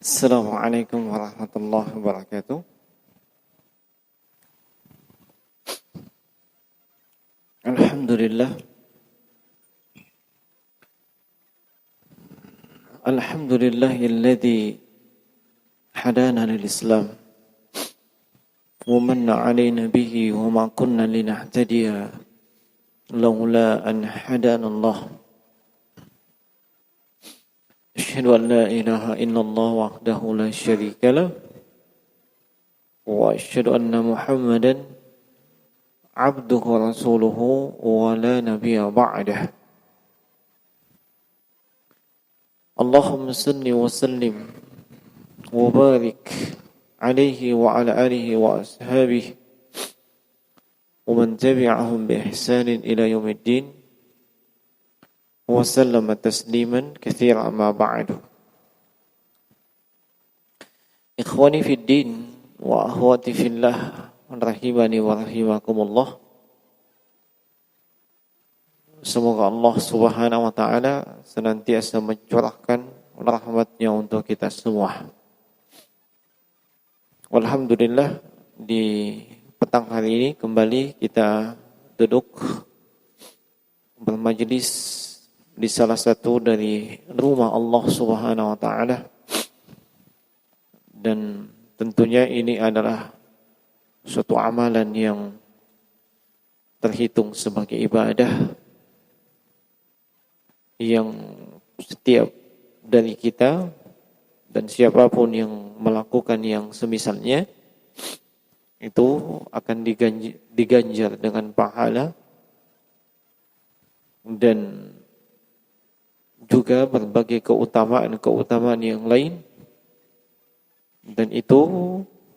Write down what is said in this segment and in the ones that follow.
Assalamualaikum warahmatullahi wabarakatuh. Alhamdulillah. Alhamdulillahilladzi hadana lil Islam wa manna 'alaina bihi wa ma kunna linahtadiya laula an hadana Allah. Asyhadu an la ilaha illallah wahdahu la syarika lah wa asyhadu anna Muhammadan abduhu wa rasuluhu wa la nabiyya ba'dah. Allahumma salli wa sallim wa barik alaihi wa ala alihi wa ashabihi wa man tabi'ahum bi ihsanin ila yaumiddin wa sallama tasliman katsiran ma ba'du. Ikhwani fid din wa akhwati fillah, rahimani wa rahimakumullah. Semoga Allah Subhanahu wa taala senantiasa mencurahkan rahmat-Nya untuk kita semua. Alhamdulillah, di petang hari ini kembali kita duduk bermajelis di salah satu dari rumah Allah Subhanahu wa taala, dan tentunya ini adalah suatu amalan yang terhitung sebagai ibadah yang setiap dari kita dan siapapun yang melakukan yang semisalnya itu akan diganjar dengan pahala dan juga berbagai keutamaan yang lain, dan itu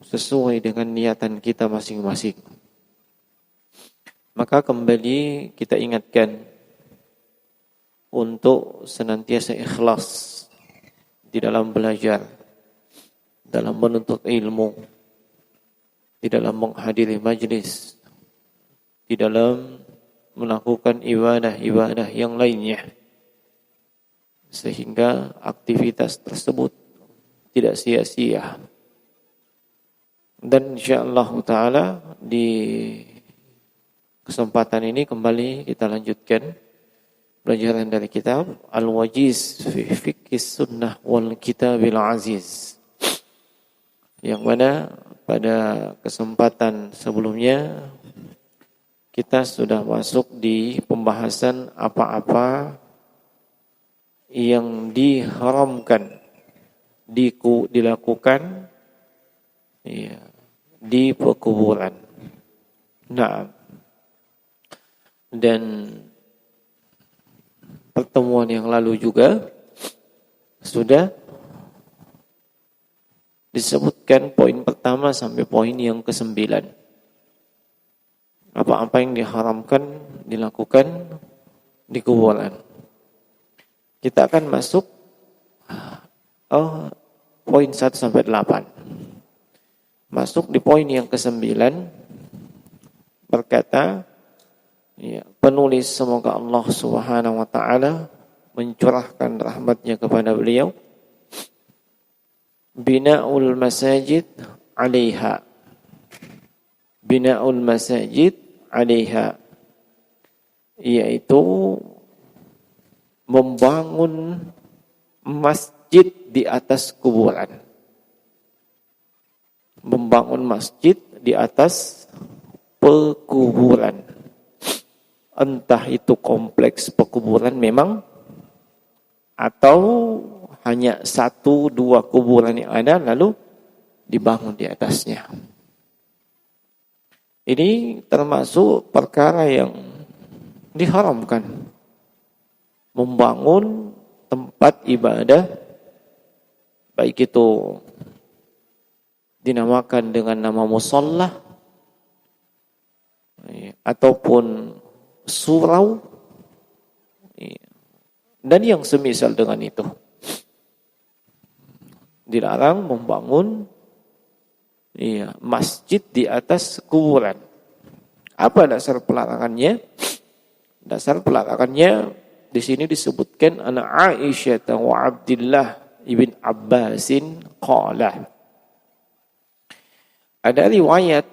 sesuai dengan niatan kita masing-masing. Maka kembali kita ingatkan untuk senantiasa ikhlas di dalam belajar, dalam menuntut ilmu, di dalam menghadiri majlis, di dalam melakukan ibadah-ibadah yang lainnya, sehingga aktivitas tersebut tidak sia-sia. Dan insyaallah ta'ala di kesempatan ini kembali kita lanjutkan pelajaran dari kitab Al-Wajiz fi Fiqhis Sunnah wal Kitabil Aziz, yang mana pada kesempatan sebelumnya kita sudah masuk di pembahasan apa-apa yang diharamkan dilakukan di pekuburan. Nah, dan pertemuan yang lalu juga sudah disebutkan poin pertama sampai poin yang ke-9. Apa-apa yang diharamkan dilakukan di kuburan. Kita akan masuk poin 1 sampai 8. Masuk di poin yang ke-9, berkata, penulis, semoga Allah Subhanahu wa taala mencurahkan rahmat-Nya kepada beliau, bina'ul masajid 'alaiha. Bina'ul masajid 'alaiha, yaitu membangun masjid di atas kuburan. Membangun masjid di atas pekuburan. Entah itu kompleks pekuburan memang, atau hanya 1-2 kuburan yang ada lalu dibangun di atasnya. Ini termasuk perkara yang diharamkan. Membangun tempat ibadah, baik itu dinamakan dengan nama musalla ataupun surau dan yang semisal dengan itu. Dilarang membangun masjid di atas kuburan. Apa dasar pelarangannya? Dasar pelarangannya di sini disebutkan anak Aisyah wa Abdullah ibn Abbasin qala. Ada riwayat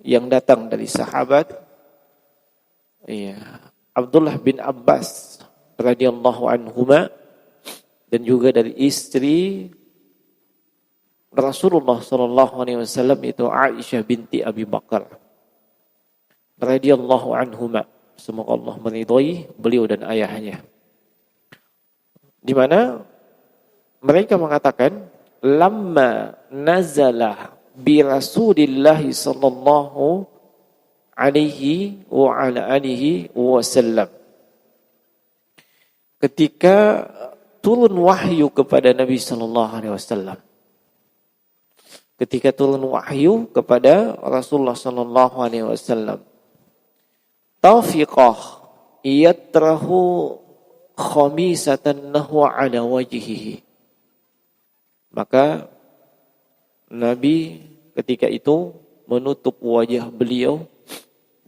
yang datang dari sahabat Abdullah bin Abbas radhiyallahu anhuma, dan juga dari istri Rasulullah sallallahu alaihi wasallam itu Aisyah binti Abi Bakar radhiyallahu anhuma. Semoga Allah meridhai beliau dan ayahnya. Di mana mereka mengatakan lamma nazala bi Rasulillah sallallahu alaihi wa ala alihi wasallam, ketika turun wahyu kepada Nabi sallallahu alaihi wasallam, ketika turun wahyu kepada Rasulullah sallallahu alaihi wasallam, tafiqah yatrahu khamisatan nahwa ala wajhihi, maka Nabi ketika itu menutup wajah beliau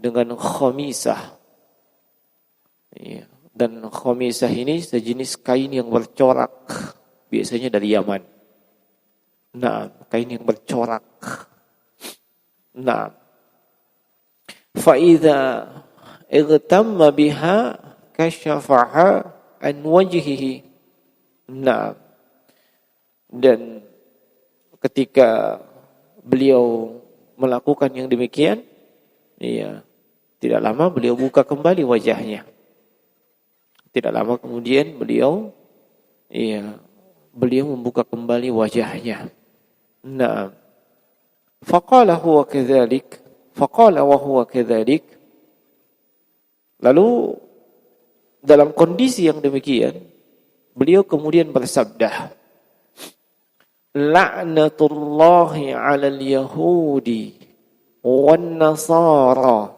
dengan khamisah. Dan khamisah ini sejenis kain yang bercorak, biasanya dari Yaman. Nah, kain yang bercorak. Nah, fa idza igtamma biha kashafaha an wajhihi. Nah, dan ketika beliau melakukan yang demikian, tidak lama beliau buka kembali wajahnya. Tidak lama kemudian beliau membuka kembali wajahnya. Nah, faqala huwa kadzalik, faqala wa huwa kadzalik. Lalu dalam kondisi yang demikian, beliau kemudian bersabda, la'natullahi 'alal yahudi wan nasara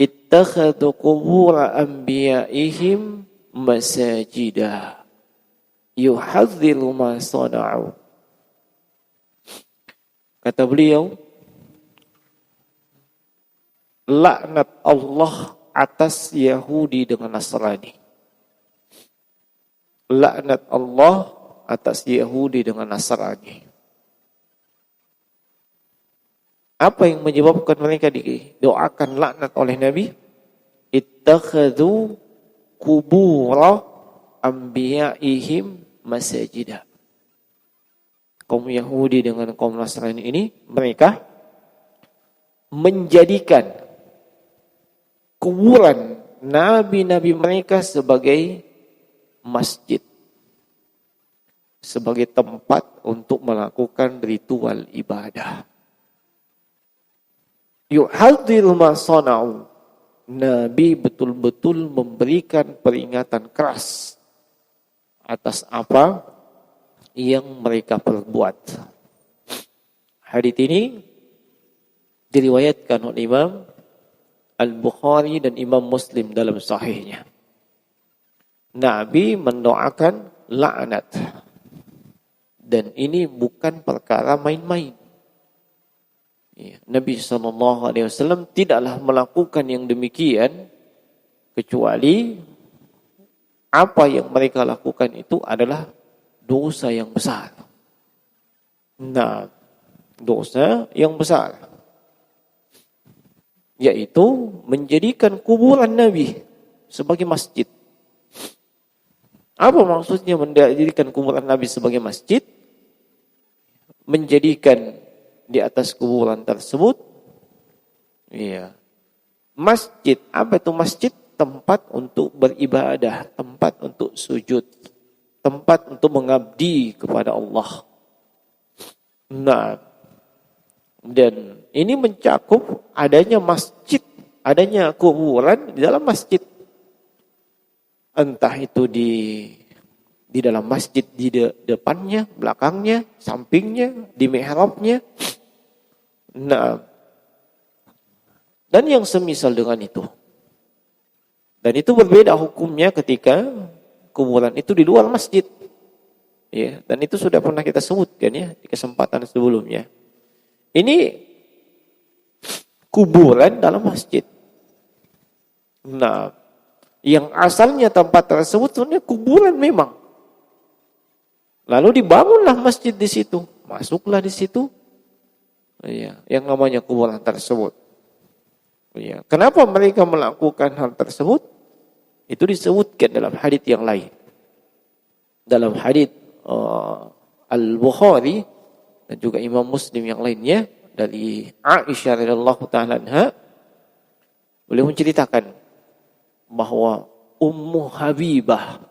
ittakhadhu qubur anbiya'ihim masajida yuhadziru ma sana'u. Kata beliau, laknat Allah atas Yahudi dengan Nasrani. Laknat Allah atas Yahudi dengan Nasrani. Apa yang menyebabkan mereka didoakan laknat oleh Nabi? Ittakhadhu qubura anbiya'ihim masajida. Kaum Yahudi dengan kaum Nasrani ini, mereka menjadikan kuburan nabi-nabi mereka sebagai masjid, sebagai tempat untuk melakukan ritual ibadah. Yuhadziru ma sana'u. Nabi betul-betul memberikan peringatan keras atas apa yang mereka perbuat. Hadits ini diriwayatkan oleh Imam Al-Bukhari dan Imam Muslim dalam sahihnya. Nabi mendoakan laknat. Dan ini bukan perkara main-main. Nabi SAW tidaklah melakukan yang demikian kecuali apa yang mereka lakukan itu adalah dosa yang besar. Nah, dosa yang besar, yaitu menjadikan kuburan Nabi sebagai masjid. Apa maksudnya menjadikan kuburan Nabi sebagai masjid? Menjadikan di atas kuburan tersebut masjid. Apa itu masjid? Tempat untuk beribadah, tempat untuk sujud, tempat untuk mengabdi kepada Allah. Nah, dan ini mencakup adanya masjid, adanya kuburan di dalam masjid. Entah itu di dalam masjid, di depannya, belakangnya, sampingnya, di mihrabnya. Nah, dan yang semisal dengan itu. Dan itu berbeda hukumnya ketika kuburan itu di luar masjid. Ya, dan itu sudah pernah kita sebutkan ya di kesempatan sebelumnya. Ini kuburan dalam masjid. Nah, yang asalnya tempat tersebut sebenarnya kuburan memang. Lalu dibangunlah masjid di situ, masuklah di situ, ya, yang namanya kuburan tersebut. Ya, kenapa mereka melakukan hal tersebut? Itu disebutkan dalam hadits yang lain. Dalam hadits Al-Bukhari dan juga Imam Muslim yang lainnya dari Aisyah radhiyallahu taala anha, beliau menceritakan bahwa Ummu Habibah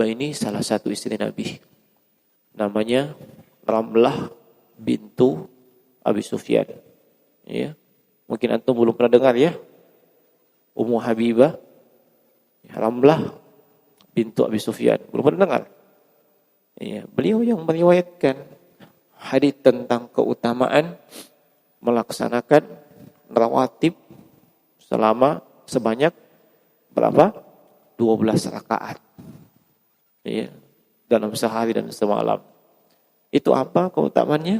ini salah satu istri Nabi. Namanya Ramlah bintu Abi Sufyan. Ya. Mungkin antum belum pernah dengar ya. Ummu Habibah, Ramlah bintu Abi Sufyan. Belum pernah dengar? Ya, beliau yang meriwayatkan hadis tentang keutamaan melaksanakan rawatib sebanyak berapa? 12 rakaat. Ya, dalam sehari dan semalam. Itu apa keutamaannya?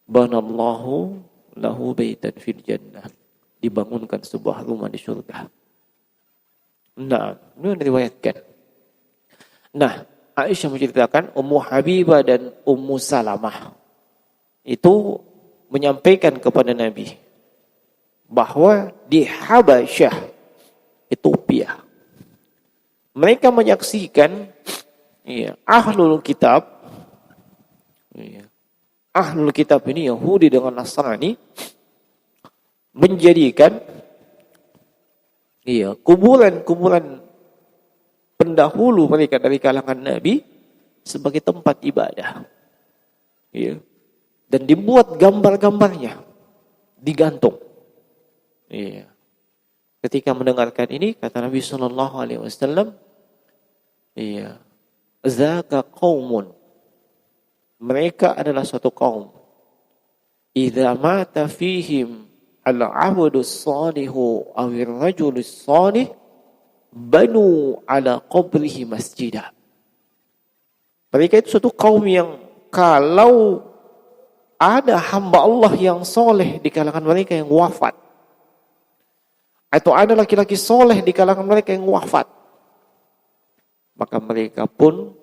Banallahu lahu baitan fil jannah. Dibangunkan sebuah rumah di surga. Nah, ini diriwayatkan. Nah, Aisyah menceritakan Ummu Habibah dan Ummu Salamah itu menyampaikan kepada Nabi bahwa di Habasyah, Ethiopia, mereka menyaksikan ahlul kitab, ahlul kitab ini Yahudi dengan Nasrani menjadikan kuburan pendahulu mereka dari kalangan Nabi sebagai tempat ibadah. Ya. Dan dibuat gambar-gambarnya, digantung. Ya. Ketika mendengarkan ini, kata Nabi sallallahu alaihi wasallam, zaka qaumun. Mereka adalah suatu kaum. Idza mata fihim al-'abdus salihu awir rajulus salih banu ala qabrihi masjidah. Mereka itu suatu kaum yang kalau ada hamba Allah yang soleh di kalangan mereka yang wafat, atau ada laki-laki soleh di kalangan mereka yang wafat, maka mereka pun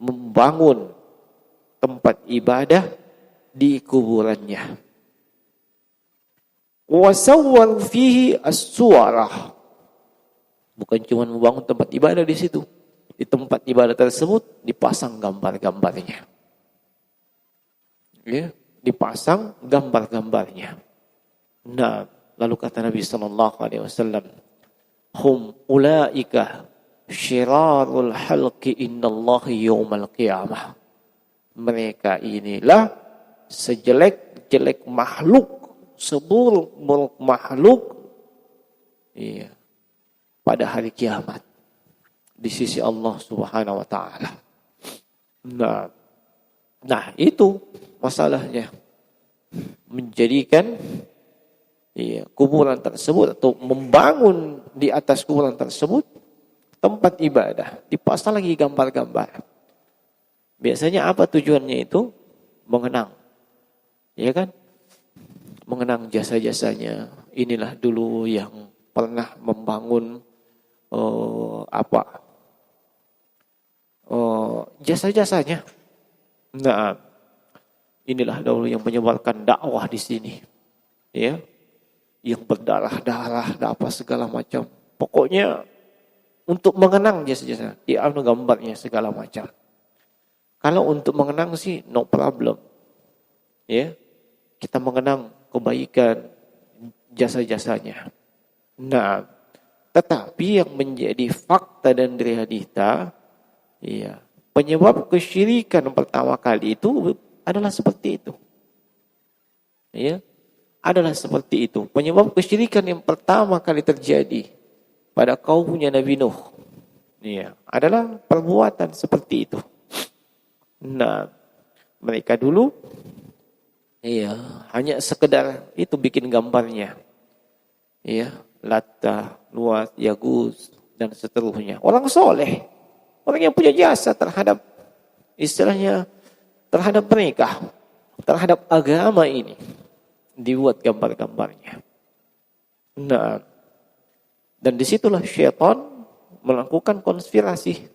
membangun tempat ibadah di kuburannya. Wasawwar fihi as-suwarah. Bukan cuma membangun tempat ibadah di situ. Di tempat ibadah tersebut dipasang gambar-gambarnya. Ya, dipasang gambar-gambarnya. Nah, lalu kata Nabi sallallahu alaihi wasallam, hum ulaika syirarul halqi innallahi yaumal qiyamah. Mereka inilah sejelek-jelek makhluk, seburuk makhluk pada hari kiamat di sisi Allah Subhanahu wa taala. Nah, itu masalahnya. Menjadikan kuburan tersebut atau membangun di atas kuburan tersebut tempat ibadah, dipasang lagi gambar-gambar. Biasanya apa tujuannya itu? Mengenang. Ya kan? Mengenang jasa-jasanya. Inilah dulu yang pernah membangun jasa-jasanya. Nah, inilah dahulu yang menyebarkan dakwah di sini. Ya. Yang berdarah-darah, apa segala macam. Pokoknya untuk mengenang jasa-jasa, diambil gambarnya segala macam. Kalau untuk mengenang sih no problem. Ya. Kita mengenang kebaikan jasa-jasanya. Nah, tetapi yang menjadi fakta dan realita, penyebab kesyirikan pertama kali itu adalah seperti itu. Ya, adalah seperti itu. Penyebab kesyirikan yang pertama kali terjadi pada kaumnya Nabi Nuh, adalah perbuatan seperti itu. Nah, mereka dulu hanya sekedar itu bikin gambarnya. Latta, Luat, Yagus dan seterusnya. Orang soleh, orang yang punya jasa terhadap istilahnya terhadap mereka, terhadap agama ini, dibuat gambar-gambarnya. Nah, dan disitulah syaitan melakukan konspirasi.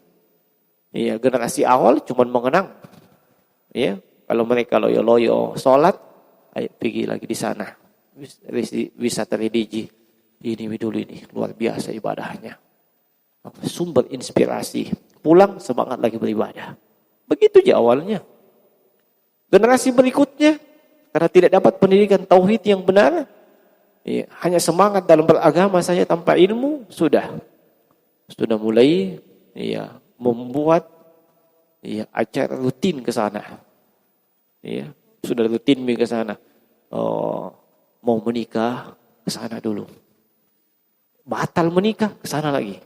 Iya, generasi awal cuma mengenang. Ya, kalau mereka loyo-loyo sholat, ayo pergi lagi di sana. Wisata religi. Ini dulu ini, luar biasa ibadahnya. Sumber inspirasi. Pulang semangat lagi beribadah. Begitu aja awalnya. Generasi berikutnya, karena tidak dapat pendidikan tauhid yang benar, ya, hanya semangat dalam beragama saja tanpa ilmu, sudah mulai ya, membuat ya, acara rutin ke sana. Ya, sudah rutin ke sana. Mau menikah ke sana dulu. Batal menikah ke sana lagi.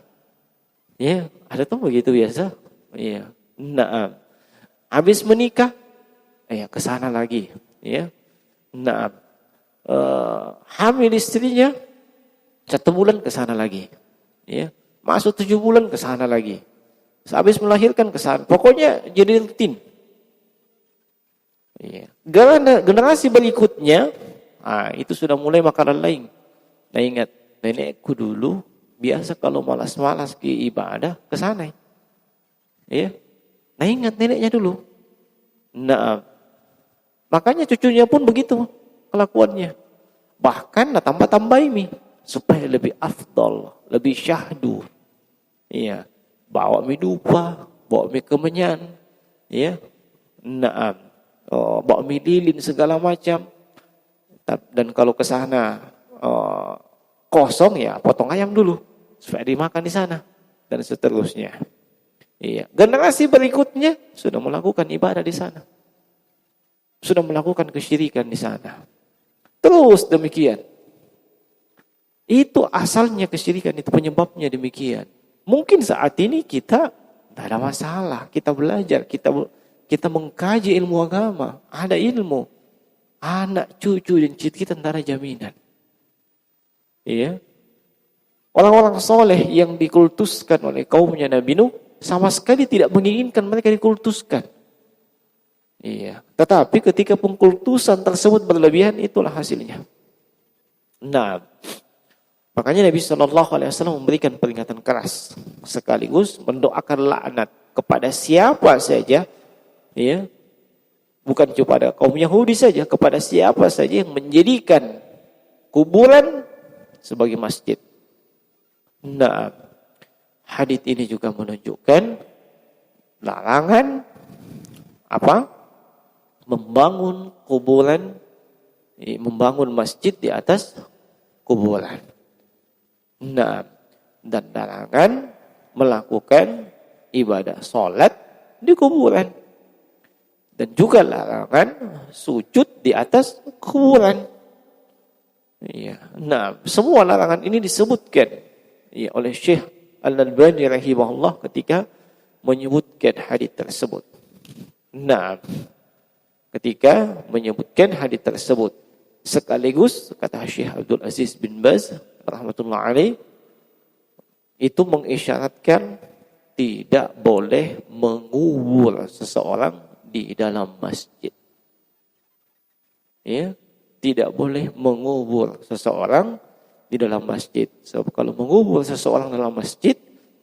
Ya, ada tuh begitu biasa. Ya. Nah, habis menikah ya ke sana lagi, ya. Nah, hamil istrinya 1 bulan ke sana lagi. Ya. Masuk 7 bulan ke sana lagi. Habis melahirkan ke sana. Pokoknya jadi rutin. Ya. Generasi berikutnya, itu sudah mulai makanan lain. Nah, ingat, nenekku dulu biasa kalau malas-malas ke ibadah ke sana. Ya. Nah, ingat neneknya dulu. Nah, makanya cucunya pun begitu kelakuannya. Bahkan tambah-tambah ini supaya lebih afdal, lebih syahdu. Iya, bawa mie dupa, bawa mie kemenyan, ya. Nah, bawa mie lilin segala macam. Dan kalau ke sana kosong ya potong ayam dulu supaya dimakan di sana dan seterusnya. Iya, generasi berikutnya sudah melakukan ibadah di sana. Sudah melakukan kesyirikan di sana. Terus demikian. Itu asalnya kesyirikan, itu penyebabnya demikian. Mungkin saat ini kita tidak ada masalah, kita belajar, kita mengkaji ilmu agama, ada ilmu. Anak, cucu dan cucu kita tidak ada jaminan. Iya. Orang-orang soleh yang dikultuskan oleh kaumnya Nabi Nuh sama sekali tidak menginginkan mereka dikultuskan. Iya. Tetapi ketika pengkultusan tersebut berlebihan, itulah hasilnya. Nah, makanya Nabi SAW memberikan peringatan keras sekaligus mendoakan laknat kepada siapa saja, ya, bukan kepada kaum Yahudi saja, kepada siapa saja yang menjadikan kuburan sebagai masjid. Nah, hadits ini juga menunjukkan larangan membangun kuburan, membangun masjid di atas kuburan. Nah, dan larangan melakukan ibadah salat di kuburan. Dan juga larangan sujud di atas kuburan. Ya. Nah, semua larangan ini disebutkan ya, oleh Syekh Al-Albani rahimahullah ketika menyebutkan hadits tersebut. Nah, ketika menyebutkan hadits tersebut sekaligus kata Syekh Abdul Aziz bin Baz rahmatullah alaih itu mengisyaratkan tidak boleh mengubur seseorang di dalam masjid. Ya, tidak boleh mengubur seseorang di dalam masjid. Sebab kalau mengubur seseorang dalam masjid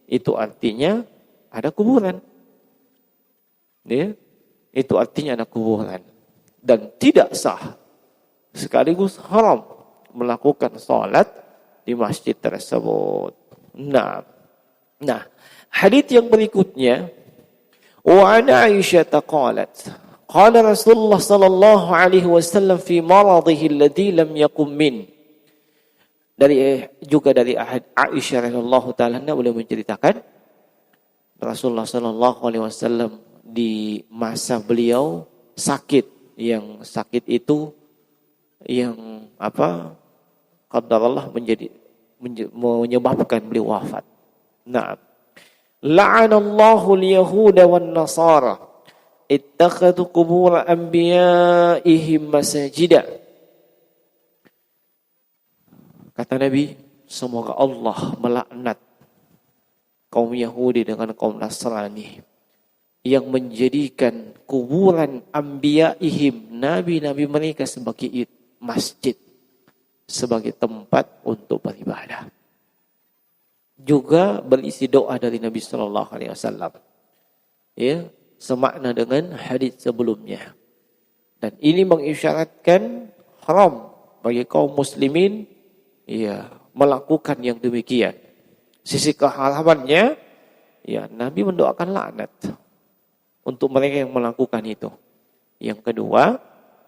itu artinya ada kuburan. Ya, itu artinya ada kuburan dan tidak sah. Sekaligus haram melakukan salat di masjid tersebut. Nah, hadits yang berikutnya, wa ana Aisyah qalat, qala Rasulullah sallallahu alaihi wasallam fi maradhihi alladhi lam yaqum min. Juga dari Aisyah radhiyallahu taala beliau menceritakan Rasulullah sallallahu alaihi wasallam di masa beliau sakit, yang sakit itu yang qadarullah menyebabkan beliau wafat. Nah, la'anallahu al-yahuda wan nasara ittakhadhu qubur anbiya'ihim masajida. Kata Nabi, semoga Allah melaknat kaum Yahudi dengan kaum Nasrani yang menjadikan kuburan anbiya'ihim, nabi-nabi mereka, sebagai masjid, sebagai tempat untuk beribadah. Juga berisi doa dari Nabi sallallahu alaihi wasallam. ya, semakna dengan hadis sebelumnya. Dan ini mengisyaratkan haram bagi kaum muslimin ya melakukan yang demikian. Sisi keharamannya ya Nabi mendoakan laknat untuk mereka yang melakukan itu. Yang kedua,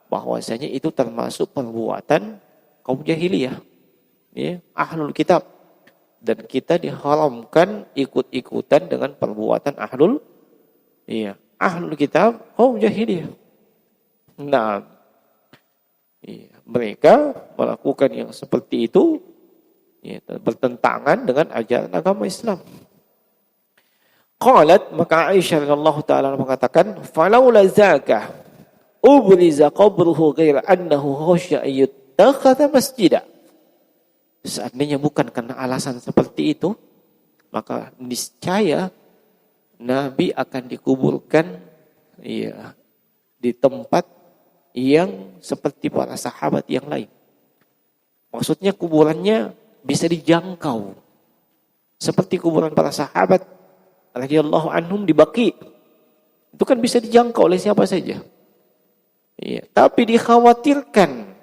bahwasanya itu termasuk perbuatan kaum jahiliyah, ya, ahlul kitab, dan kita diharamkan ikut-ikutan dengan perbuatan ahlul kitab kaum jahiliyah. Nah, ya, mereka melakukan yang seperti itu ya, bertentangan dengan ajaran agama Islam. Qalat, maka Aisyah radhiyallahu taala mengatakan, "Falaula zaka ubriza qabruhu ghaira annahu khasya ayyutakhadha masjida." Seandainya bukan karena alasan seperti itu, maka niscaya Nabi akan dikuburkan ya di tempat yang seperti para sahabat yang lain. Maksudnya kuburannya bisa dijangkau. Seperti kuburan para sahabat radhiyallahu anhum di Baqi. Itu kan bisa dijangkau oleh siapa saja. Ya, tapi dikhawatirkan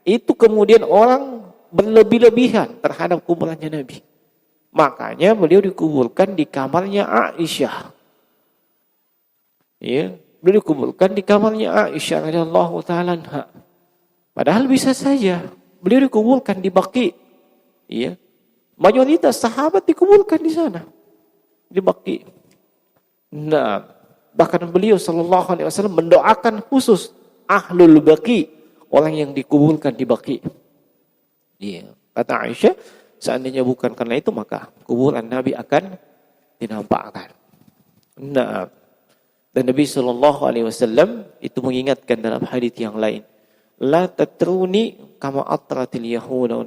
itu kemudian orang berlebih-lebihan terhadap kuburannya Nabi. Makanya beliau dikuburkan di kamarnya Aisyah. Ya, beliau dikuburkan di kamarnya Aisyah radhiyallahu taala anha. Padahal bisa saja beliau dikuburkan di Baqi. Ya. Mayoritas sahabat dikuburkan di sana. Di Baqi. Nah, bahkan beliau sallallahu alaihi wasallam mendoakan khusus ahlul Baqi, orang yang dikuburkan di Baqi. Iya, kata Aisyah, seandainya bukan karena itu maka kuburan Nabi akan dinampakkan. Nah, dan Nabi sallallahu alaihi wasallam itu mengingatkan dalam hadis yang lain, la tatruni kama atratil yahuda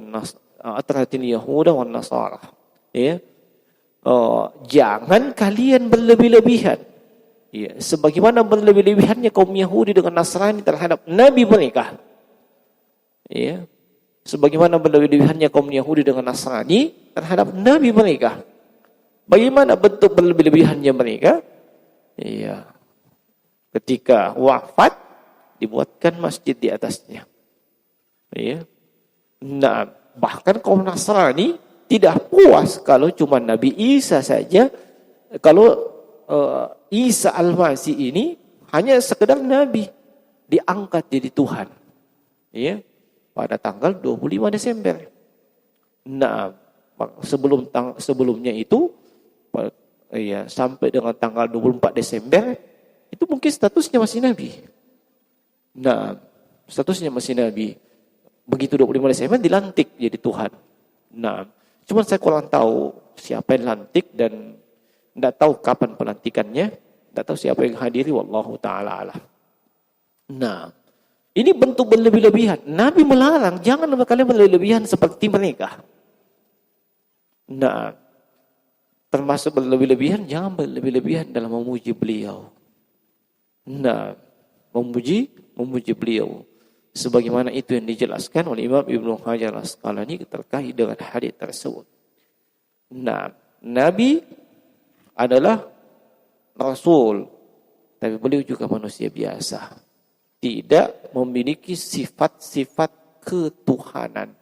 wan nasara. Ya. Jangan kalian berlebih-lebihan. Ya, sebagaimana berlebih-lebihannya kaum Yahudi dengan Nasrani terhadap nabi mereka. Ya. Sebagaimana berlebih-lebihannya kaum Yahudi dengan Nasrani terhadap nabi mereka. Bagaimana bentuk berlebih-lebihannya mereka? Ya. Ketika wafat dibuatkan masjid di atasnya. Ya. Nah, bahkan kaum Nasrani tidak puas kalau cuma Nabi Isa saja, kalau Isa Al-Masih ini hanya sekedar Nabi diangkat jadi Tuhan. Ya. Pada tanggal 25 Desember. Nah, sebelumnya itu ya sampai dengan tanggal 24 Desember itu mungkin statusnya masih Nabi. Nah, statusnya masih Nabi. Begitu 25 Desember dilantik jadi Tuhan. Nah, cuma saya kurang tahu siapa yang lantik dan tidak tahu kapan pelantikannya, tidak tahu siapa yang hadiri, wallahu taala alam. Nah, ini bentuk berlebih-lebihan. Nabi melarang, jangan kalian berlebih-lebihan seperti mereka. Nah, termasuk berlebih-lebihan, jangan berlebih-lebihan dalam memuji beliau. Nah, memuji beliau. Sebagaimana itu yang dijelaskan oleh Imam Ibnu Hajar Al-Asqalani terkait dengan hadis tersebut. Nah, Nabi adalah Rasul, tapi beliau juga manusia biasa. Tidak memiliki sifat-sifat ketuhanan.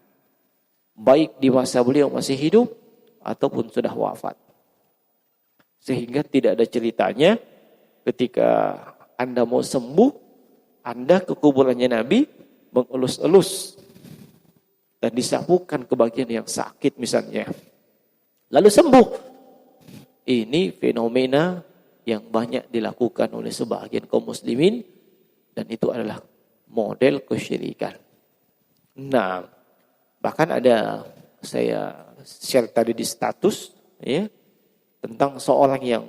Baik di masa beliau masih hidup, ataupun sudah wafat. Sehingga tidak ada ceritanya ketika Anda mau sembuh, Anda ke kuburannya Nabi, mengelus-elus dan disapukan ke bagian yang sakit misalnya. Lalu sembuh. Ini fenomena yang banyak dilakukan oleh sebagian kaum muslimin dan itu adalah model kesyirikan. Nah, bahkan ada saya share tadi di status ya tentang seorang yang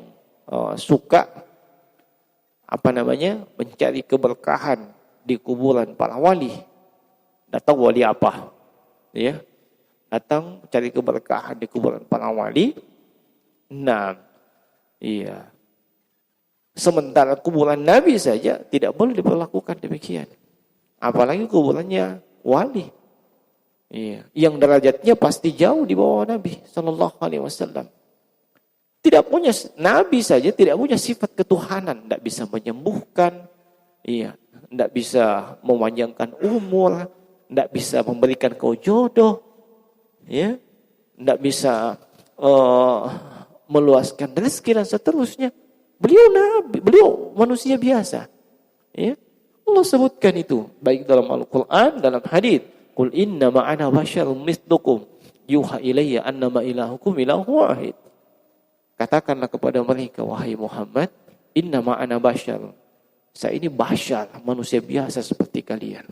suka mencari keberkahan di kuburan para wali. Datang wali apa? Ya. Datang cari keberkahan di kuburan para wali. Nah, iya. Sementara kuburan Nabi saja tidak boleh diperlakukan demikian. Apalagi kuburannya wali. Iya, yang derajatnya pasti jauh di bawah Nabi sallallahu alaihi wasallam. Nabi saja tidak punya sifat ketuhanan, tidak bisa menyembuhkan, tidak bisa memanjangkan umur, tidak bisa memberikan kau jodoh, tidak bisa meluaskan rezeki dan seterusnya. Beliau nabi, beliau manusia biasa. Allah sebutkan itu baik dalam Al-Quran, dalam hadis. Qul innama ana basyarun mithlukum yuha ilayya annama ilahukum ilahu wahid. Katakanlah kepada mereka, wahai Muhammad, innama ana basyar. Saya ini basyar, manusia biasa seperti kalian.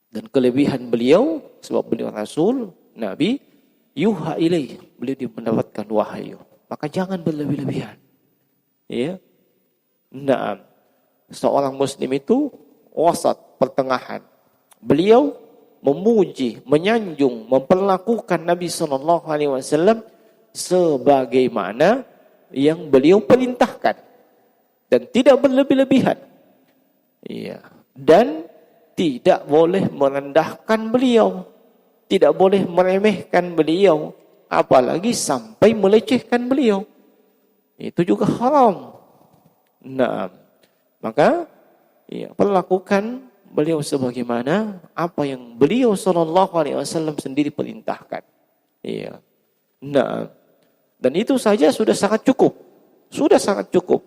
Dan kelebihan beliau, sebab beliau Rasul, Nabi, yuha ilaih, beliau mendapatkan wahyu. Maka jangan berlebih-lebihan. Nah, seorang muslim itu wasat, pertengahan. Beliau memuji, menyanjung, memperlakukan Nabi SAW sebagaimana yang beliau perintahkan dan tidak berlebih-lebihan. Dan tidak boleh merendahkan beliau, tidak boleh meremehkan beliau, apalagi sampai melecehkan beliau. Itu juga haram. Nah, maka perlakukan beliau sebagaimana apa yang beliau SAW sendiri perintahkan. Nah, dan itu saja sudah sangat cukup. Sudah sangat cukup.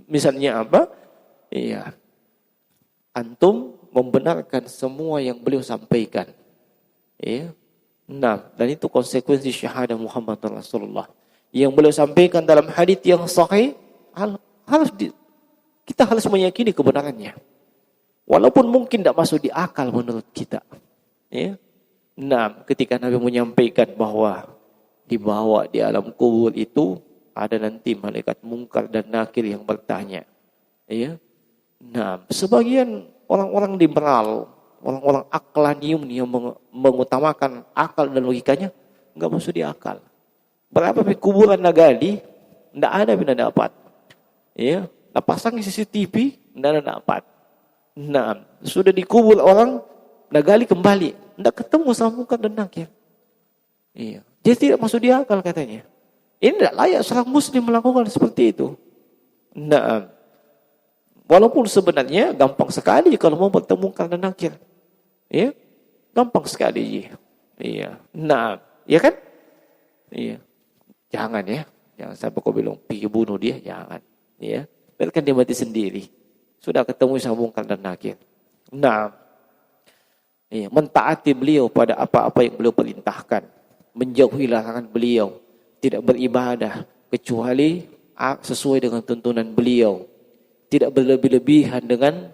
Misalnya apa? Antum membenarkan semua yang beliau sampaikan. Nah, dan itu konsekuensi syahadah Muhammad Rasulullah. Yang beliau sampaikan dalam hadits yang sahih, kita harus meyakini kebenarannya. Walaupun mungkin tidak masuk di akal menurut kita. Nah, ketika Nabi menyampaikan bahwa dibawa di alam kubur itu ada nanti malaikat mungkar dan nakir yang bertanya. Nah, sebagian orang-orang liberal, orang-orang aklanium yang mengutamakan akal dan logikanya, enggak masuk di akal. Berapa kuburan nagali, enggak ada benda dapat. Nah, pasang CCTV, enggak ada dapat. Nah, sudah dikubur orang, nagali kembali, enggak ketemu sama mungkar dan nakir. Dia tidak masuk di akal katanya. Ini tidak layak seorang muslim melakukan seperti itu. Nah, walaupun sebenarnya gampang sekali kalau mau bertemu mungkar dan nakir. Gampang sekali. Nah, ya kan? Jangan Jangan sampai kau bilang pergi bunuh dia, jangan. Biarkan dia mati sendiri. Sudah ketemu sama mungkar dan nakir. Nah, mentaati beliau pada apa-apa yang beliau perintahkan. Menjauhi larangan beliau, tidak beribadah kecuali sesuai dengan tuntunan beliau, tidak berlebih-lebihan dengan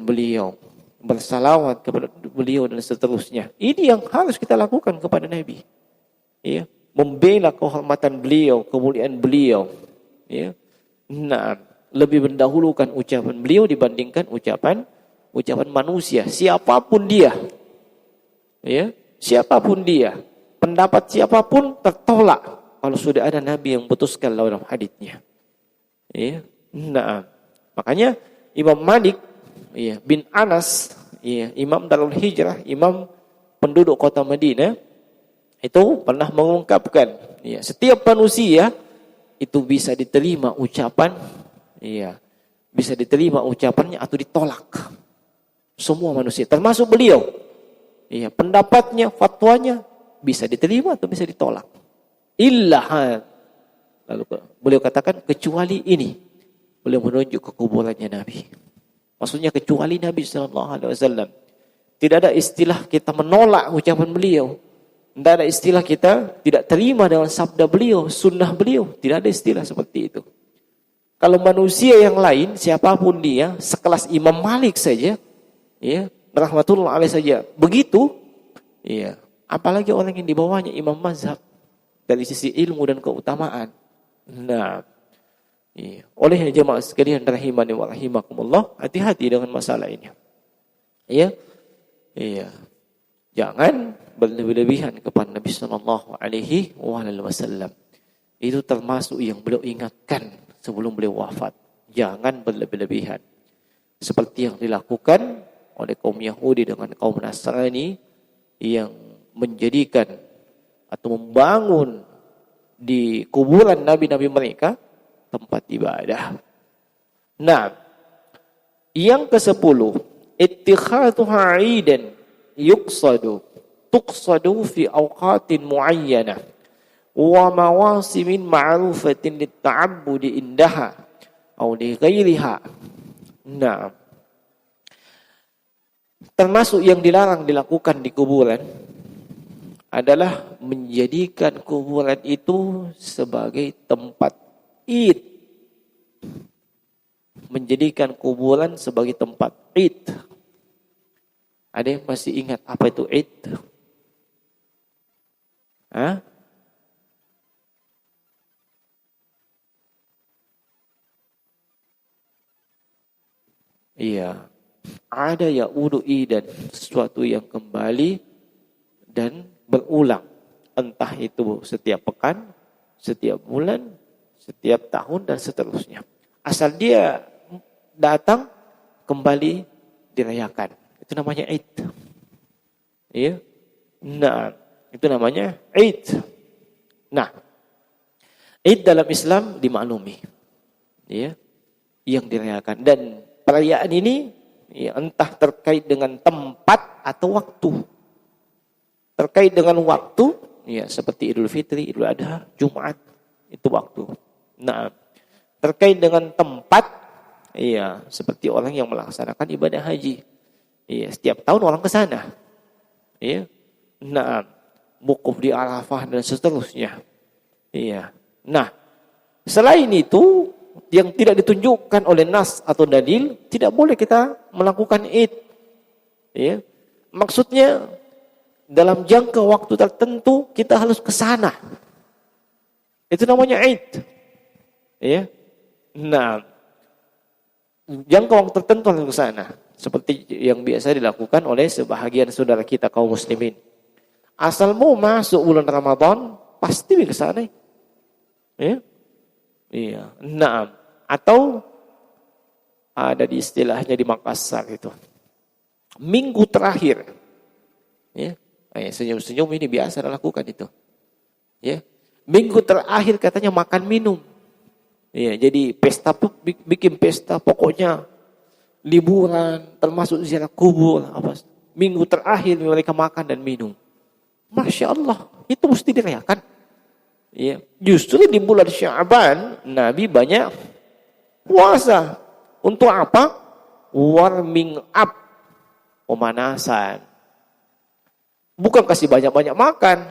beliau, bersalawat kepada beliau dan seterusnya. Ini yang harus kita lakukan kepada Nabi. Membela kehormatan beliau, kemuliaan beliau. Nah, lebih mendahulukan ucapan beliau dibandingkan ucapan manusia, siapapun dia. Siapapun dia, pendapat siapapun tertolak kalau sudah ada Nabi yang putuskan dalam haditsnya. Nah, makanya Imam Malik bin Anas, Imam Darul Hijrah, Imam penduduk kota Madinah, itu pernah mengungkapkan, setiap manusia itu bisa diterima ucapannya atau ditolak. Semua manusia, termasuk beliau. Pendapatnya, fatwanya bisa diterima atau bisa ditolak. Lalu beliau katakan kecuali ini. Beliau menunjuk ke kuburannya Nabi. Maksudnya kecuali Nabi SAW. Tidak ada istilah kita menolak ucapan beliau. Tidak ada istilah kita tidak terima dengan sabda beliau, sunnah beliau. Tidak ada istilah seperti itu. Kalau manusia yang lain, siapapun dia, sekelas Imam Malik saja, rahmatullah alaih saja, begitu, apalagi orang yang dibawanya imam mazhab dari sisi ilmu dan keutamaan. Nah, oleh jemaah sekalian rahimani wa rahimakumullah, hati-hati dengan masalah ini. Jangan berlebih-lebihan kepada Nabi sallallahu alaihi wasallam. Itu termasuk yang beliau ingatkan sebelum beliau wafat. Jangan berlebih-lebihan. Seperti yang dilakukan oleh kaum Yahudi dengan kaum Nasrani yang menjadikan atau membangun di kuburan nabi-nabi mereka tempat ibadah. Nah, yang ke-10, ittikhadhuha 'idan tuqsadu fi awqatin muayyanah wa mawasimin ma'rufatin lit-ta'abbudi indaha aw li ghairiha. Nah, termasuk yang dilarang dilakukan di kuburan adalah menjadikan kuburan itu sebagai tempat id. Menjadikan kuburan sebagai tempat id. Ada yang masih ingat apa itu id? Hah? Iya. Ada ya'udu idan, sesuatu yang kembali dan berulang. Entah itu setiap pekan, setiap bulan, setiap tahun dan seterusnya. Asal dia datang kembali dirayakan. Itu namanya Id. Iya. Nah, itu namanya Id. Nah, Id dalam Islam dimaklumi. Ya, yang dirayakan dan perayaan ini ya, entah terkait dengan tempat atau waktu. Terkait dengan waktu, ya seperti Idul Fitri, Idul Adha, Jumat, itu waktu. Nah, terkait dengan tempat, ya seperti orang yang melaksanakan ibadah haji. Ya, setiap tahun orang ke sana. Ya. Nah, wukuf di Arafah dan seterusnya. Iya. Nah, selain itu yang tidak ditunjukkan oleh nas atau dalil, tidak boleh kita melakukan id. Ya. Maksudnya dalam jangka waktu tertentu kita harus ke sana. Itu namanya id. Ya. Nah, jangka waktu tertentu harus ke sana. Seperti yang biasa dilakukan oleh sebahagian saudara kita kaum muslimin. Asal mau masuk bulan Ramadan, pasti ke sana. Ya. Iya. Nah, atau ada di istilahnya di Makassar itu. Minggu terakhir. Ya. Senyum-senyum ini biasa dilakukan itu. Ya. Minggu terakhir katanya makan minum. Ya, jadi pesta, bikin pesta, pokoknya liburan, termasuk ziarah kubur, apa. Minggu terakhir mereka makan dan minum. Masya Allah, itu mesti dirayakan. Ya, justru di bulan Sya'ban Nabi banyak puasa. Untuk apa? Warming up, pemanasan. Bukan kasih banyak-banyak makan.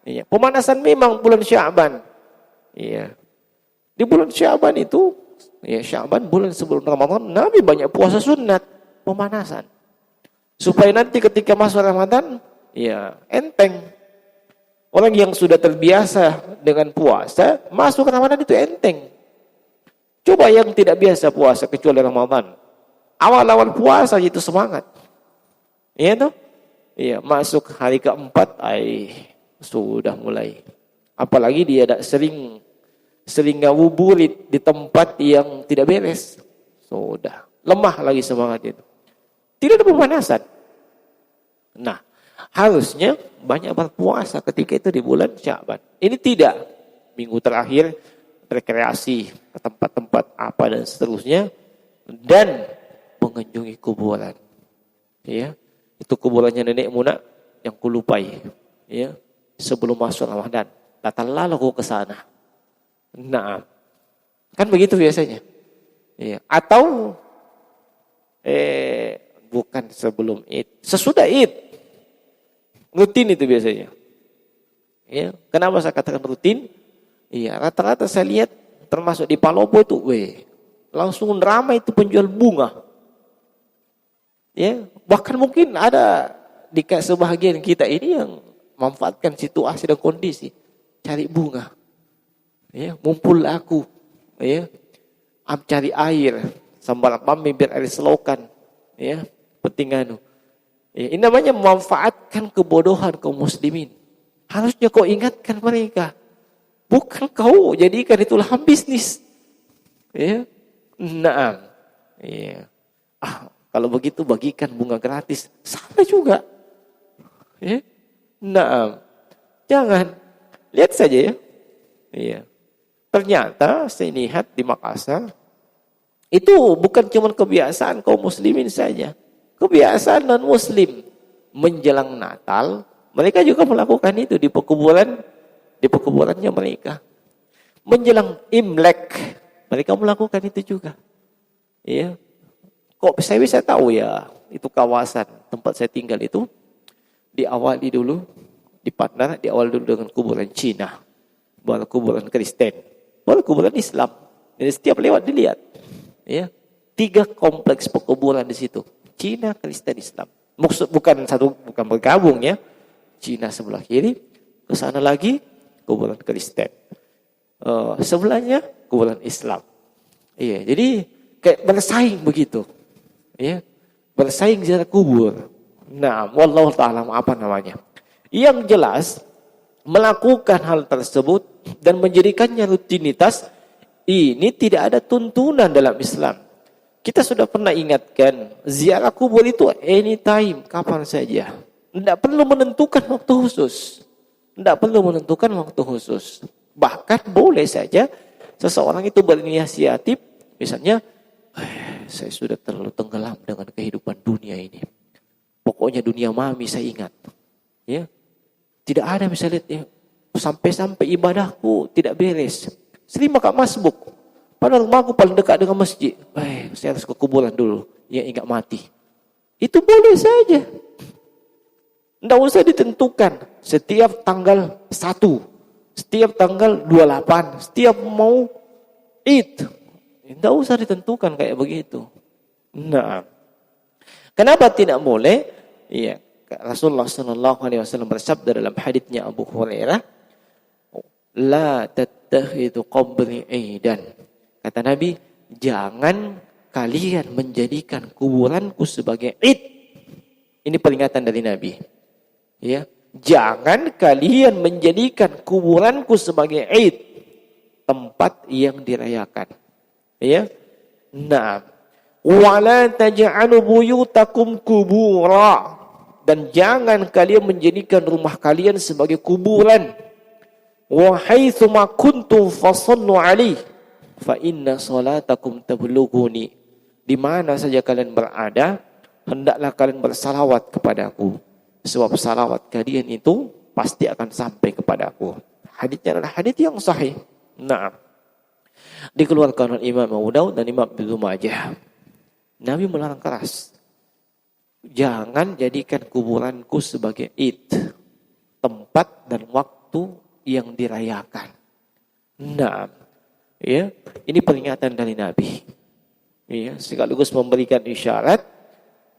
Ya, pemanasan memang bulan Sya'ban. Ya. Di bulan Sya'ban itu, ya Sya'ban bulan sebelum Ramadan, Nabi banyak puasa sunat, pemanasan. Supaya nanti ketika masuk Ramadan, ya enteng. Orang yang sudah terbiasa dengan puasa, masuk ke Ramadan itu enteng. Coba yang tidak biasa puasa kecuali Ramadan. Awal-awal puasa itu semangat. Iya tuh? Iya, masuk hari keempat, sudah mulai. Apalagi dia sering ngabuburit di tempat yang tidak beres. Sudah, lemah lagi semangat itu. Tidak ada pemanasan. Nah, harusnya banyak berpuasa ketika itu di bulan Sya'ban. Ini tidak. Minggu terakhir rekreasi ke tempat-tempat apa dan seterusnya dan mengunjungi kuburan. Ya, itu kuburannya nenek Muna yang kulupai. Ya, sebelum masuk Ramadan, datanglah aku ke sana. Nah, kan begitu biasanya. Ya, atau bukan sebelum Id, sesudah Id. Rutin itu biasanya. Ya, kenapa saya katakan rutin? Iya, rata-rata saya lihat termasuk di Palopo itu, langsung ramai itu penjual bunga. Ya, bahkan mungkin ada di sebahagian kita ini yang memanfaatkan situasi dan kondisi cari bunga. Ya, mumpul aku, ya, cari air, sambil mami biar air selokan, ya, petinganu. Ya, ini namanya memanfaatkan kebodohan kaum muslimin. Harusnya kau ingatkan mereka. Bukan kau jadikan itu lahan bisnis. Ya. Naam. Ya. Kalau begitu bagikan bunga gratis. Sama juga. Ya. Naam. Jangan. Lihat saja ya. Iya. Ternyata saya lihat di Makassar itu bukan cuma kebiasaan kaum muslimin saja. Kebiasaan non-muslim menjelang Natal, mereka juga melakukan itu di pekuburannya mereka. Menjelang Imlek, mereka melakukan itu juga. Iya. Kok saya bisa tahu ya, itu kawasan tempat saya tinggal itu diawali dulu di Padang, diawali dulu dengan kuburan Cina, baru kuburan Kristen, baru kuburan Islam. Jadi setiap lewat dilihat. Ya, 3 kompleks pekuburan di situ. Cina, Kristen, Islam. Maksud bukan bergabung ya. Cina sebelah kiri, ke sana lagi kuburan Kristen. Sebelahnya kuburan Islam. Iya, jadi kayak bersaing begitu. Ya, bersaing secara kubur. Nah, wallahu ta'ala apa namanya? Yang jelas melakukan hal tersebut dan menjadikannya rutinitas ini tidak ada tuntunan dalam Islam. Kita sudah pernah ingatkan, ziarah kubur itu anytime, kapan saja. Tidak perlu menentukan waktu khusus. Tidak perlu menentukan waktu khusus. Bahkan boleh saja seseorang itu berinisiatif, misalnya, saya sudah terlalu tenggelam dengan kehidupan dunia ini. Pokoknya dunia mami saya ingat. Ya, tidak ada misalnya sampai-sampai ibadahku tidak beres. Sering makan masbuk. Padahal rumahku paling dekat dengan masjid. Saya harus ke kuburan dulu. Yang ingat mati. Itu boleh saja. Tidak usah ditentukan. Setiap tanggal 1. Setiap tanggal 28. Setiap mau Id. Tidak usah ditentukan kayak begitu. Nah. Kenapa tidak boleh? Iya. Rasulullah SAW bersabda dalam haditsnya Abu Hurairah. La tattakhidu qabri aidan. Kata Nabi, jangan kalian menjadikan kuburanku sebagai id. Ini peringatan dari Nabi. Ya, jangan kalian menjadikan kuburanku sebagai id, tempat yang dirayakan. Ya. Nah, wala taj'alu buyutakum kubura. Dan jangan kalian menjadikan rumah kalian sebagai kuburan. Wa haitsu ma kuntum fasallu alaihi fa inna salatakum tablughuni. Di mana saja kalian berada, hendaklah kalian bersalawat kepadaku, sebab salawat kalian itu pasti akan sampai kepadaku. Hadisnya adalah hadis yang sahih. Nah, dikeluarkan oleh Imam Abu Daud dan Imam Ibnu Majah. Nabi melarang keras. Jangan jadikan kuburanku sebagai id, tempat dan waktu yang dirayakan. Nah, ya, ini peringatan dari Nabi. Ya, sekaligus memberikan isyarat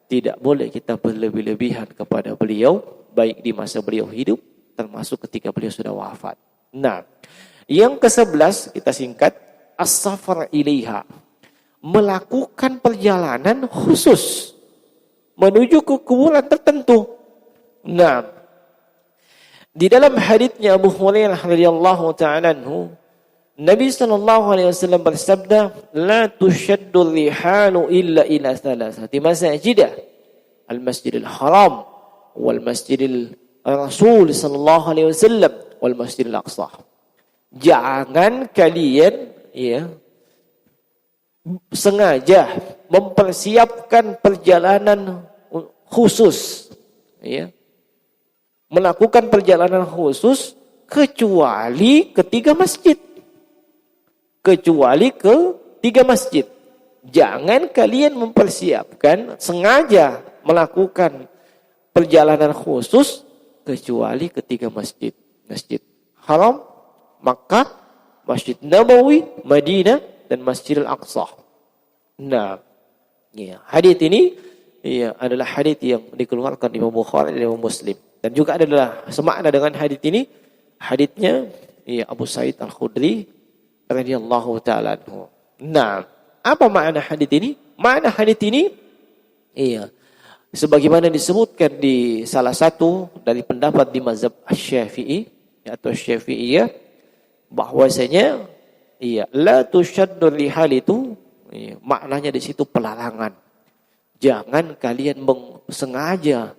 tidak boleh kita berlebih-lebihan kepada beliau, baik di masa beliau hidup, termasuk ketika beliau sudah wafat. Nah, yang ke-11 kita singkat, as-safar ilaiha. Melakukan perjalanan khusus menuju ke kuburan tertentu. Nah, di dalam haditsnya Abu Hurairah radhiyallahu ta'ala anhu, Nabi sallallahu alaihi wasallam bersabda, "La tushaddu rihalu illa ila thalathati masajid, al-Masjidil Haram, wal Masjidil Rasul sallallahu alaihi wasallam, wal Masjidil Aqsa." Jangan kalian sengaja mempersiapkan perjalanan khusus, melakukan perjalanan khusus kecuali ke 3 masjid. Kecuali ke 3 masjid. Jangan kalian mempersiapkan sengaja melakukan perjalanan khusus kecuali ke 3 masjid. Masjid Haram, Makkah, Masjid Nabawi, Madinah, dan Masjidil Aqsa. Nah, hadis ini adalah hadis yang dikeluarkan Imam Bukhari dan Imam Muslim. Dan juga adalah semakna dengan hadis ini, hadisnya Abu Sa'id Al-Khudri radhiyallahu ta'ala anhu. Nah, apa makna hadis ini? Makna hadis ini sebagaimana disebutkan di salah satu dari pendapat di mazhab Asy-Syafi'i atau Syafi'iyah, bahwasanya la tushaddu rihal itu maknanya di situ pelarangan. Jangan kalian sengaja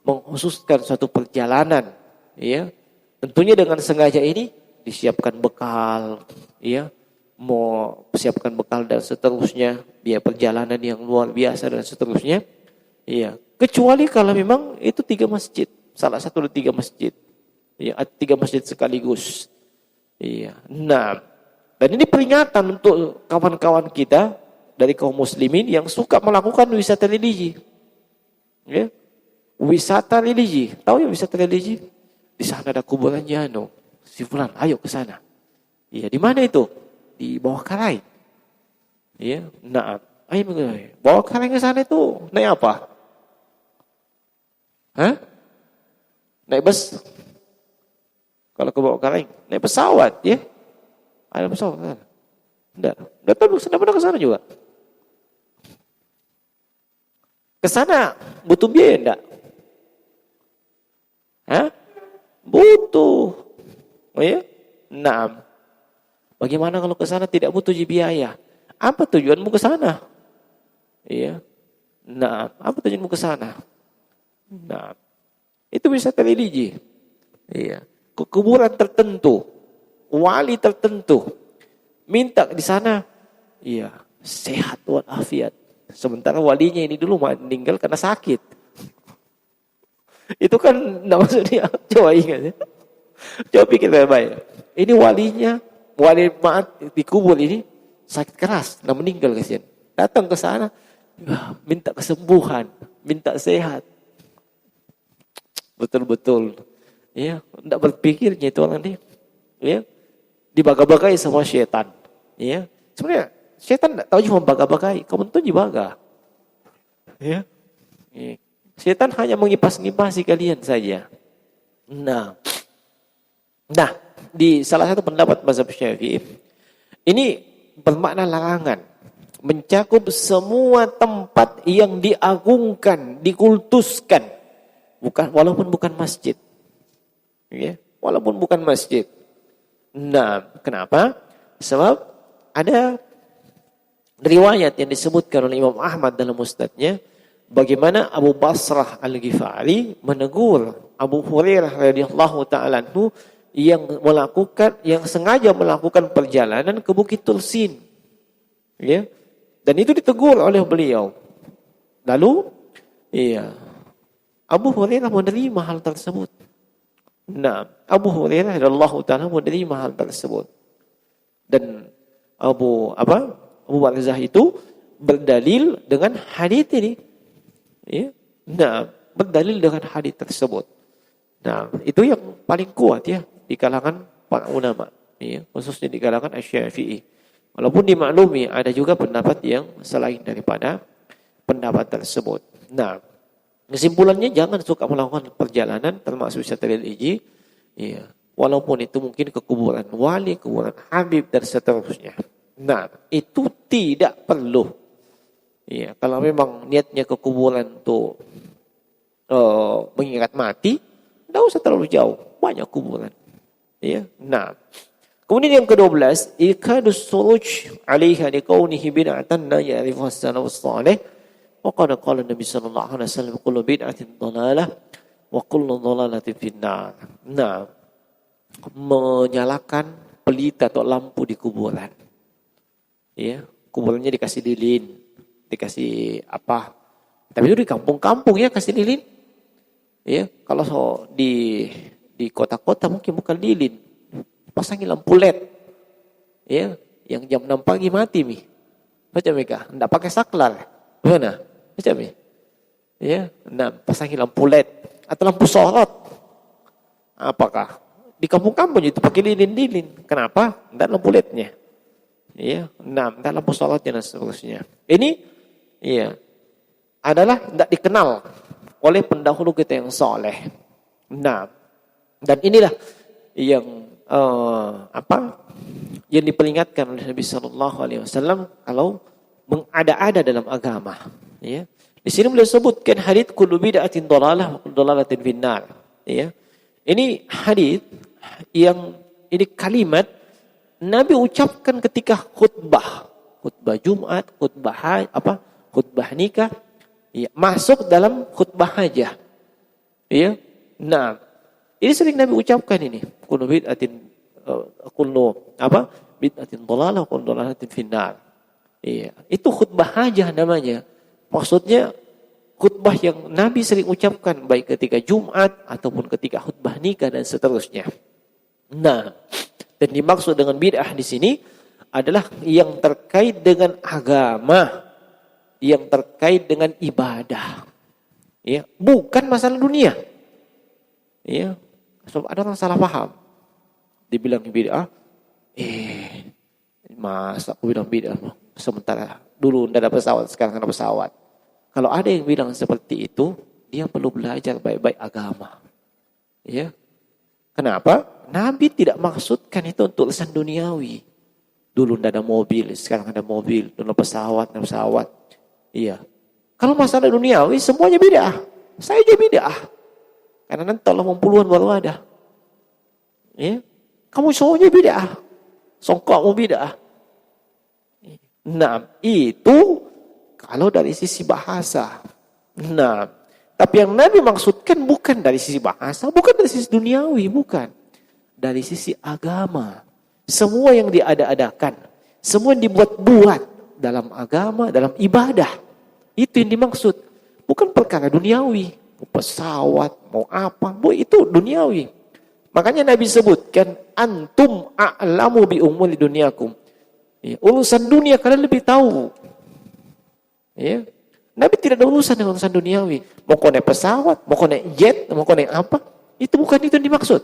mengkhususkan suatu perjalanan, tentunya dengan sengaja ini disiapkan bekal, ya, mau siapkan bekal dan seterusnya, biaya perjalanan yang luar biasa dan seterusnya. Iya, kecuali kalau memang itu 3 masjid, salah satu dari 3 masjid. Ya, 3 masjid sekaligus. Iya. Nah, dan ini peringatan untuk kawan-kawan kita dari kaum muslimin yang suka melakukan wisata religi. Ya. Wisata religi. Tahu ya wisata religi? Di sana ada kuburan Jano. Si fulan, ayo ke sana. Iya, di mana itu? Di bawah Karai. Iya. Nah, ayo bawa Karai ke sana itu naik apa? Hah? Naik bus. Kalau ke bawah Karai, naik pesawat, ya. Ada pesawat kan? Enggak tahu pernah ke sana juga. Ke sana butuh biaya enggak? Hah? Butuh. Oh ya? Nah, bagaimana kalau ke sana tidak butuh biaya? Apa tujuanmu ke sana? Iya. Nah, apa tujuanmu ke sana? Nah, itu bisa religi. Iya. Ke kuburan tertentu, wali tertentu, minta di sana, iya, sehat walafiat. Sementara walinya ini dulu meninggal karena sakit. Itu kan enggak maksudnya. Coba ingat ya. Coba pikir baik-baik. Ini walinya, wali mati di kubur ini sakit keras, nah meninggal kasihan. Datang ke sana, minta kesembuhan, minta sehat. Betul-betul. Ya, enggak berpikirnya itu orang ini. Ya. Dibaga-bagai sama setan. Ya. Sebenarnya setan enggak tahu cuma baga-bagai, kamu tuh dibaga. Ya. Ya. Setan hanya mengipas-ngipasi kalian saja. Nah, di salah satu pendapat mazhab Syafi'i, ini bermakna larangan, mencakup semua tempat yang diagungkan, dikultuskan, walaupun bukan masjid, ya, walaupun bukan masjid. Nah, kenapa? Sebab ada riwayat yang disebutkan oleh Imam Ahmad dalam Musnadnya, bagaimana Abu Basrah Al-Ghifari menegur Abu Hurairah radhiyallahu ta'ala anhu yang sengaja melakukan perjalanan ke Bukit Tursin. Ya. Dan itu ditegur oleh beliau. Lalu, iya, Abu Hurairah menerima hal tersebut. Nah, Abu Hurairah radhiyallahu ta'ala menerima hal tersebut. Dan Abu Barzah itu berdalil dengan hadits ini. Ya. Nah, berdalil dengan hadits tersebut. Nah, itu yang paling kuat ya di kalangan para ulama, ya, khususnya di kalangan Asy-Syafi'i. Walaupun dimaklumi ada juga pendapat yang selain daripada pendapat tersebut. Nah, kesimpulannya jangan suka melakukan perjalanan termasuk wisata religi, ya, walaupun itu mungkin ke kuburan wali, kuburan habib dan seterusnya. Nah, itu tidak perlu. Ya, kalau memang niatnya ke kuburan untuk mengingat mati, tidak usah terlalu jauh, banyak kuburan. Ya, nah. Kemudian yang ke-12, ikadus suruj 'alaiha liqaunihi bid'atan la ya'rifuha as-salafus salih. Wa qala Nabi sallallahu alaihi wasallam kullu bid'atin dhalalah wa kullu dhalalatin finnar. Nah, menyalakan pelita atau lampu di kuburan. Ya, kuburannya dikasih lilin, dikasih apa? Tapi itu di kampung-kampung ya kasih lilin. Ya, kalau di kota-kota mungkin bukan lilin, pasangin lampu LED. Ya, yang jam 6 pagi mati mi. Baca mereka, enggak pakai saklar. Mana? Baca mi. Ya, nah pasangin lampu LED atau lampu sorot. Apakah di kampung-kampung itu pakai lilin-lilin? Kenapa? Enggak lampu LED-nya. Ya, nah, enggak lampu sorotnya dan seterusnya. Ini ya adalah enggak dikenal oleh pendahulu kita yang saleh. Nah, dan inilah yang yang diperingatkan oleh Nabi sallallahu alaihi wasallam kalau mengada-ada dalam agama, ya. Di sini beliau sebutkan hadits kullu bid'atin dhalalah wa kullu dhalalatin finnar, ya. Ini hadits yang ini kalimat Nabi ucapkan ketika khutbah Jumat, khutbah nikah, ya, masuk dalam khutbah hajah. Ya. Nah, ini sering Nabi ucapkan ini. Kullu bid'atin kullu bid'atin dhalalah wa kullu dhalalatin finnar. Iya, itu khutbah hajah namanya. Maksudnya khutbah yang Nabi sering ucapkan baik ketika Jumat ataupun ketika khutbah nikah dan seterusnya. Nah, dan dimaksud dengan bid'ah di sini adalah yang terkait dengan agama, yang terkait dengan ibadah. Ya, bukan masalah dunia. Ya, so, ada orang salah paham. Dibilang bid'ah, masa aku bilang bid'ah? Sementara dulu tidak ada pesawat, sekarang ada pesawat. Kalau ada yang bilang seperti itu, dia perlu belajar baik-baik agama. Ya. Kenapa? Nabi tidak maksudkan itu untuk urusan duniawi. Dulu tidak ada mobil, sekarang ada mobil. Dulu pesawat, ada pesawat. Iya. Kalau masalah duniawi, semuanya bid'ah. Saya aja bid'ah. Karena nanti tahun 80-an baru ada. Ya. Kamu semuanya bid'ah. Songkokmu bid'ah. Nah, itu kalau dari sisi bahasa. Nah, tapi yang Nabi maksudkan bukan dari sisi bahasa, bukan dari sisi duniawi, bukan. Dari sisi agama. Semua yang diada-adakan, semua yang dibuat-buat dalam agama, dalam ibadah. Itu yang dimaksud. Bukan perkara duniawi. Pesawat, mau apa, itu duniawi. Makanya Nabi sebutkan, antum a'lamu bi umuri dunyakum. Ya, urusan dunia kalian lebih tahu. Ya. Nabi tidak ada urusan dengan urusan duniawi. Mau kau naik pesawat, mau kau naik jet, mau kau naik apa. Itu bukan itu yang dimaksud.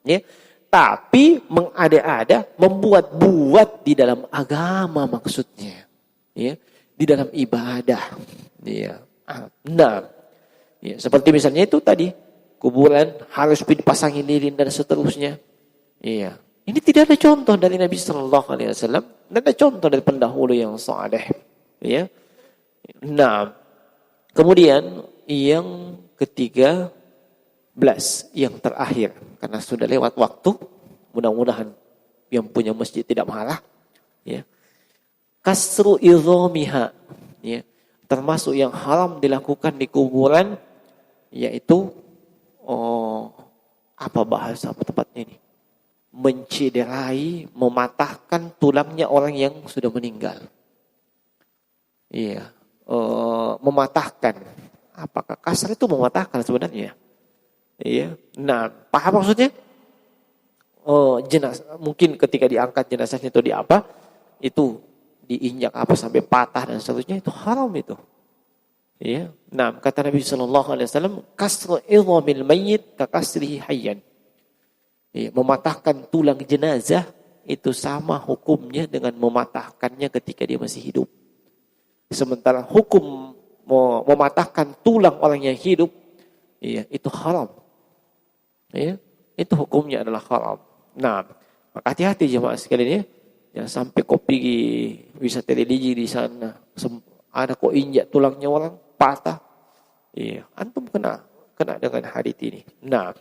Ya. Tapi mengada-ada, membuat-buat di dalam agama maksudnya. Ya. Di dalam ibadah. Ya. Nah. Ya. Seperti misalnya itu tadi. Kuburan harus dipasangin lilin dan seterusnya. Iya. Ini tidak ada contoh dari Nabi Sallallahu Alaihi Wasallam. Tidak ada contoh dari pendahulu yang saleh. Ya. Nah, kemudian yang ke-13, yang terakhir, karena sudah lewat waktu, mudah-mudahan yang punya masjid tidak marah. Ya. Kasru idhamiha, ya. Termasuk yang haram dilakukan di kuburan, yaitu apa bahasa apa tepatnya ini? Mencederai, mematahkan tulangnya orang yang sudah meninggal. Iya, mematahkan. Apakah kasar itu mematahkan sebenarnya? Iya. Nah, paham maksudnya? Jenazah mungkin ketika diangkat jenazahnya itu di apa? Itu diinjak apa sampai patah dan seterusnya, itu haram itu. Iya. Nah, kata Nabi sallallahu alaihi wasallam, kasru idhamil mayyit ka kasrihi hayyan. Ya, mematahkan tulang jenazah itu sama hukumnya dengan mematahkannya ketika dia masih hidup. Sementara hukum mematahkan tulang orang yang hidup, ya, itu haram. Ya, itu hukumnya adalah haram. Nah, maka hati-hati jemaah sekalian ya. Jangan sampai kau pergi wisata religi di sana, ada kau injak tulangnya orang patah. Iya, antum kena dengan hadits ini. Nah,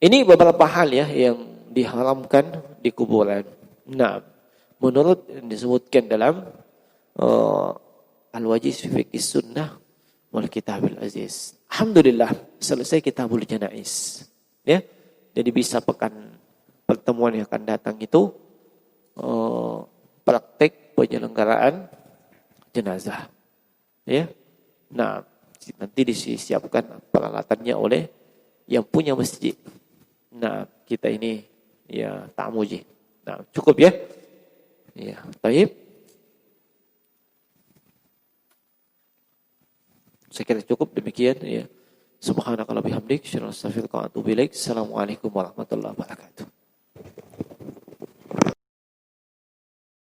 ini beberapa hal ya yang diharamkan di kuburan. Nah, menurut yang disebutkan dalam Al-Wajiz fi Fiqh Sunnah wal Kitabil Aziz. Alhamdulillah, selesai Kitabul Janaiz. Ya. Jadi bisa pertemuan yang akan datang itu praktek penyelenggaraan jenazah. Ya. Nah, nanti disiapkan peralatannya oleh yang punya masjid. Nah, kita ini ya tamu ji. Nah, cukup ya. Ya, baik. Saya kira cukup demikian ya. Subhanakallahumma bihamdik, asyhadu an la ilaha illa anta, astaghfiruka wa atubu ilaik. Assalamualaikum warahmatullahi wabarakatuh.